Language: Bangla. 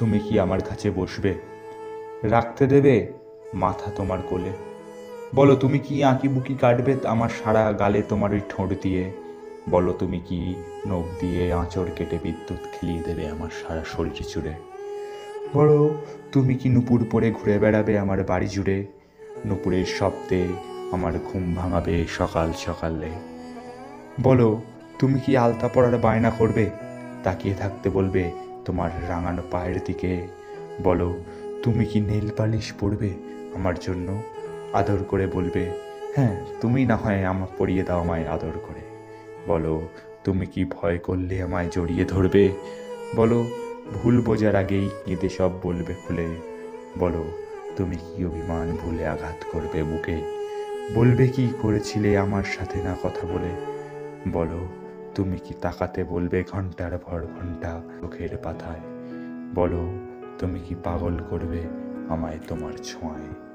তুমি কি আমার কাছে বসবে, রাখতে দেবে মাথা তোমার কোলে? বলো তুমি কি আঁকি বুকি কাটবে আমার সারা গালে তোমার ওই ঠোঁট দিয়ে? বলো তুমি কি নখ দিয়ে আঁচড় কেটে বিদ্যুৎ খেলিয়ে দেবে আমার সারা শরীর জুড়ে? বলো তুমি কি নুপুর পরে ঘুরে বেড়াবে আমার বাড়ি জুড়ে, নুপুরের শব্দে আমার ঘুম ভাঙাবে সকাল সকালে? বলো তুমি কি আলতা পরার বায়না করবে, তাকিয়ে থাকতে বলবে তোমার রাঙানো পায়ের দিকে? বলো তুমি কি নেল পালিশ পরবে আমার জন্য, আদর করে বলবে হ্যাঁ তুমি না হয় আমার পরিয়ে দাও আমায় আদর করে? বলো তুমি কি ভয় করলে আমায় জড়িয়ে ধরবে? বলো ভুল বোঝার আগেই কেঁদে সব বলবে খুলে? বলো তুমি কি অভিমান ভুলে আঘাত করবে বুকে? বলবে কি করেছিলে আমার সাথে না কথা বলে? বলো তুমি কি তাকাতে বলবে ঘন্টার পর ঘন্টা চোখের পাতায়? বলো তুমি কি পাগল করবে আমায় তোমার ছোঁয়ায়?